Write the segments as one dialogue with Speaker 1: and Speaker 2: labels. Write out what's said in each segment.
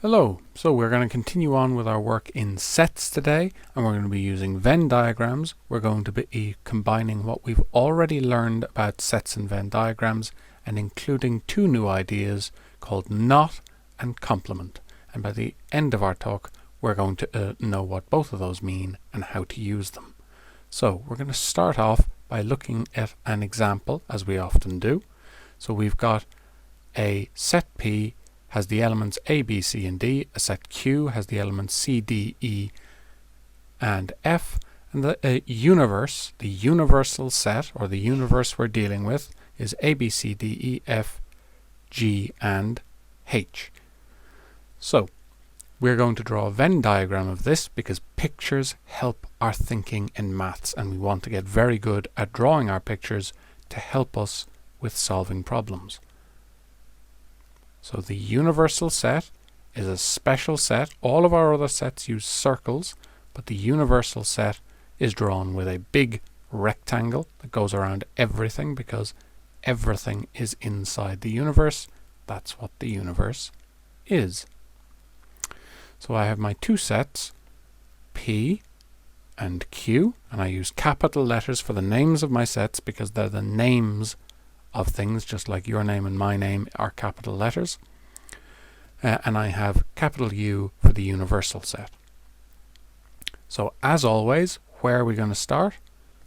Speaker 1: Hello, so we're going to continue on with our work in sets today, and we're going to be using Venn diagrams. We're going to be combining what we've already learned about sets and Venn diagrams and including two new ideas called knot and complement. And by the end of our talk, we're going to know what both of those mean and how to use them. So we're going to start off by looking at an example, as we often do. So we've got a set P has the elements A, B, C, and D. A set Q has the elements C, D, E, and F. And the universe, the universal set, or the universe we're dealing with, is A, B, C, D, E, F, G, and H. So we're going to draw a Venn diagram of this because pictures help our thinking in maths, and we want to get very good at drawing our pictures to help us with solving problems. So the universal set is a special set. All of our other sets use circles, but the universal set is drawn with a big rectangle that goes around everything because everything is inside the universe. That's what the universe is. So I have my two sets, P and Q, and I use capital letters for the names of my sets because they're the names of things, just like your name and my name are capital letters. And I have capital U for the universal set. So as always, where are we going to start?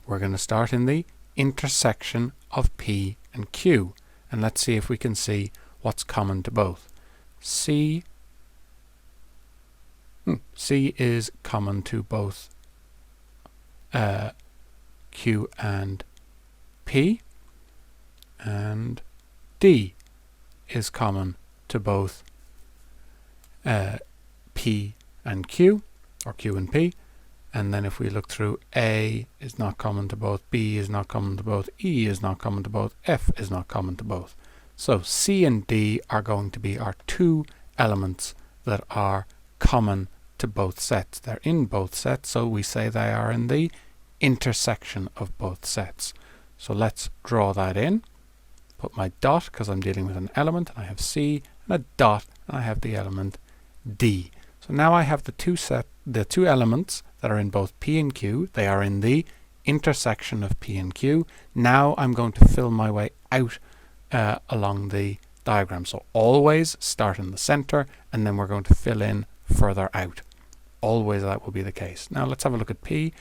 Speaker 1: We're going to start in the intersection of P and Q. And let's see if we can see what's common to both. C is common to both Q and P. And D is common to both P and Q, or Q and P. And then if we look through, A is not common to both, B is not common to both, E is not common to both, F is not common to both. So C and D are going to be our two elements that are common to both sets. They're in both sets, so we say they are in the intersection of both sets. So let's draw that in. Put my dot because I'm dealing with an element, and I have C, and a dot, and I have the element D. So now I have the two elements that are in both P and Q. They are in the intersection of P and Q. Now I'm going to fill my way out along the diagram. So always start in the center, and then we're going to fill in further out. Always that will be the case. Now let's have a look at P.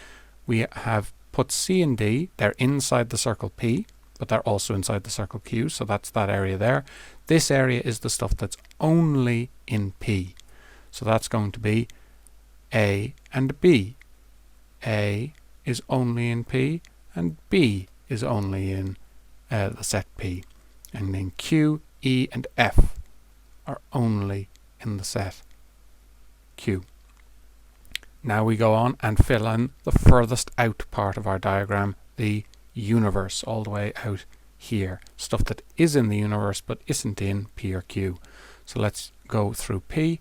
Speaker 1: We have put C and D. They're inside the circle P, but they're also inside the circle Q, so that's that area there. This area is the stuff that's only in P. So that's going to be A and B. A is only in P, and B is only in the set P. And then Q, E, and F are only in the set Q. Now we go on and fill in the furthest out part of our diagram, the universe, all the way out here. Stuff that is in the universe but isn't in P or Q. So let's go through P.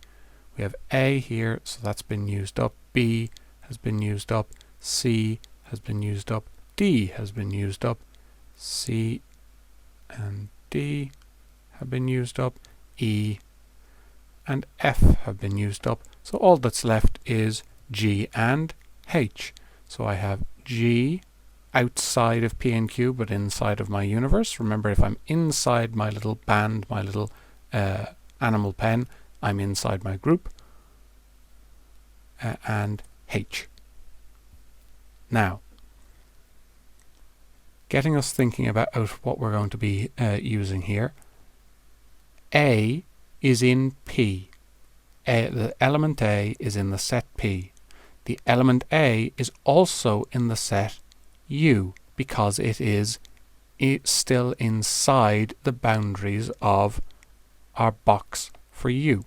Speaker 1: We have A here, so that's been used up. B has been used up. C has been used up. D has been used up. C and D have been used up. E and F have been used up. So all that's left is G and H. So I have G outside of P and Q but inside of my universe. Remember, if I'm inside my little band, my little animal pen, I'm inside my group. And H. Now, getting us thinking about what we're going to be using here. A is in P. The element A is in the set P. The element A is also in the set U because it is still inside the boundaries of our box for U.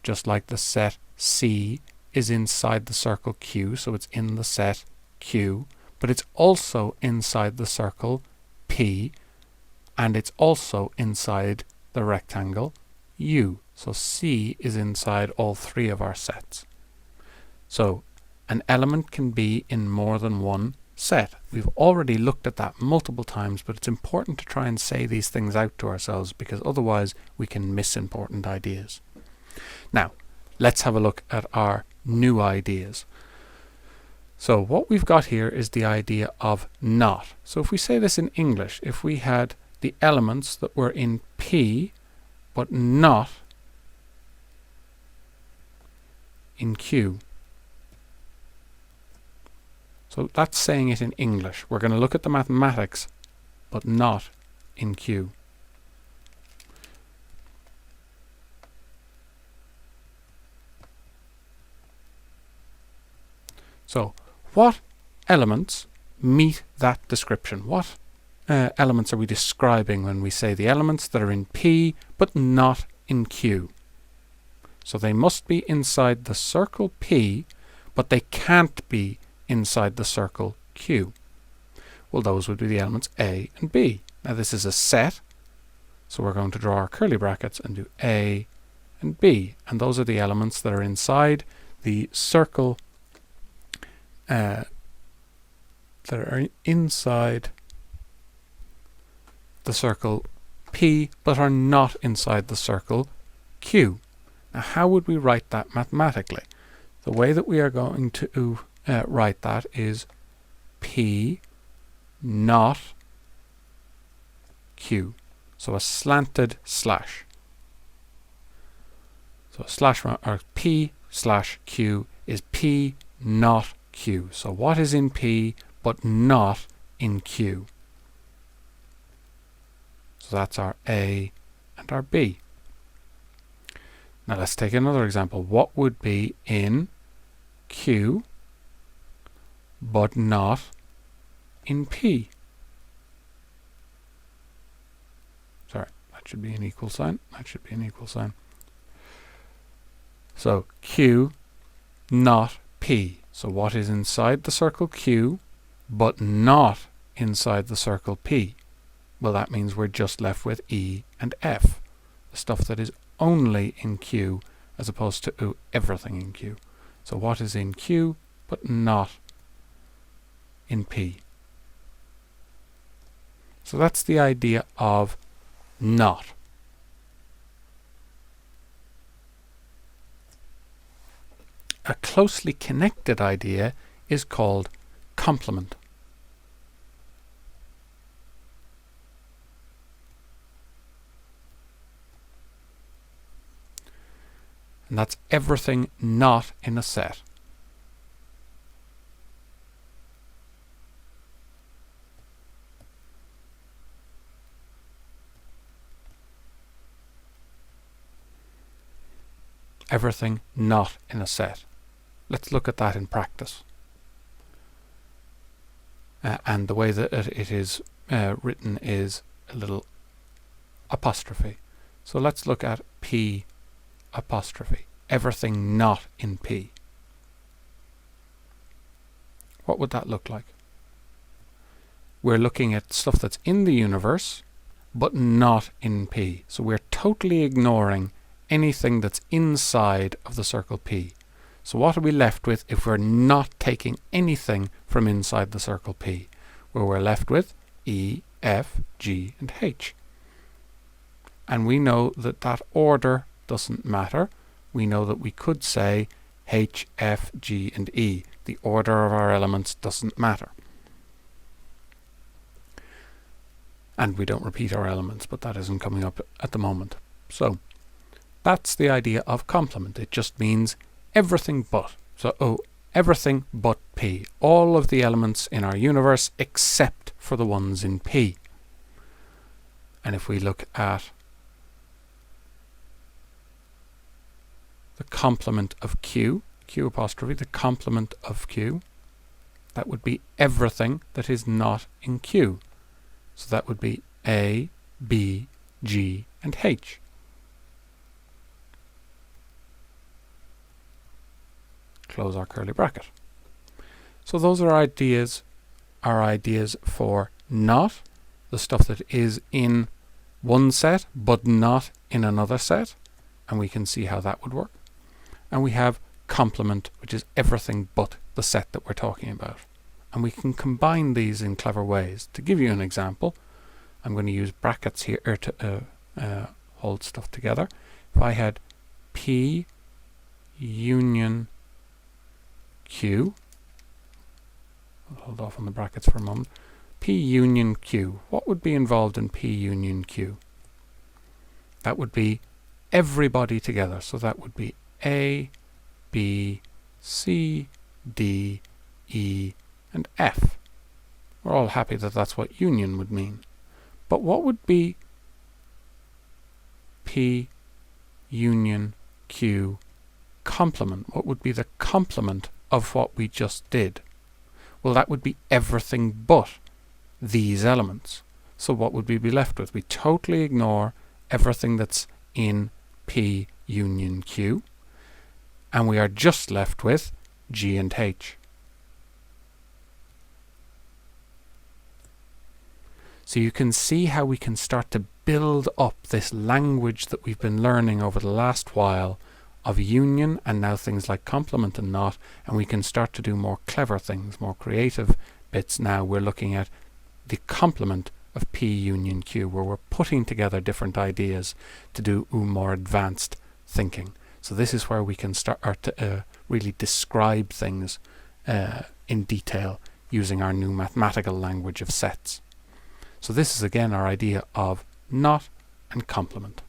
Speaker 1: Just like the set C is inside the circle Q, so it's in the set Q, but it's also inside the circle P, and it's also inside the rectangle U. So C is inside all three of our sets. So an element can be in more than one set. We've already looked at that multiple times, but it's important to try and say these things out to ourselves because otherwise we can miss important ideas. Now, let's have a look at our new ideas. So what we've got here is the idea of not. So if we say this in English, if we had the elements that were in P but not in Q. So that's saying it in English. We're going to look at the mathematics but not in Q. So what elements meet that description? What elements are we describing when we say the elements that are in P but not in Q? So they must be inside the circle P, but they can't be inside the circle Q. Well, those would be the elements A and B. Now this is a set, so we're going to draw our curly brackets and do A and B, and those are the elements that are inside the circle that are inside the circle P but are not inside the circle Q. Now how would we write that mathematically? The way that we are going to write that is P not Q. So a slanted slash. So a slash or P slash Q is P not Q. So what is in P but not in Q? So that's our A and our B. Now let's take another example. What would be in Q but not in P? Sorry, that should be an equal sign. That should be an equal sign. So Q not P. So what is inside the circle Q but not inside the circle P? Well, that means we're just left with E and F, the stuff that is only in Q as opposed to everything in Q. So what is in Q but not in P? So that's the idea of not. A closely connected idea is called complement. And that's everything not in a set. Everything not in a set. Let's look at that in practice. And the way that it is written is a little apostrophe. So let's look at P apostrophe. Everything not in P. What would that look like? We're looking at stuff that's in the universe but not in P. So we're totally ignoring anything that's inside of the circle P. So what are we left with if we're not taking anything from inside the circle P? Well, we're left with E, F, G and H. And we know that that order doesn't matter. We know that we could say H, F, G and E. The order of our elements doesn't matter. And we don't repeat our elements, but that isn't coming up at the moment. So that's the idea of complement. It just means everything but. So everything but P. All of the elements in our universe except for the ones in P. And if we look at the complement of Q, Q apostrophe, the complement of Q, that would be everything that is not in Q. So that would be A, B, G and H. Close our curly bracket. So those are ideas for not, the stuff that is in one set but not in another set, and we can see how that would work. And we have complement, which is everything but the set that we're talking about. And we can combine these in clever ways. To give you an example, I'm going to use brackets here to hold stuff together. If I had P union Q. I'll hold off on the brackets for a moment. P union Q. What would be involved in P union Q? That would be everybody together. So that would be A, B, C, D, E, and F. We're all happy that that's what union would mean. But what would be P union Q complement? What would be the complement of what we just did? Well, that would be everything but these elements. So what would we be left with? We totally ignore everything that's in P union Q, and we are just left with G and H. So you can see how we can start to build up this language that we've been learning over the last while of union and now things like complement and not, and we can start to do more clever things, more creative bits. Now we're looking at the complement of P union Q, where we're putting together different ideas to do more advanced thinking. So this is where we can start to really describe things in detail using our new mathematical language of sets. So this is again our idea of not and complement.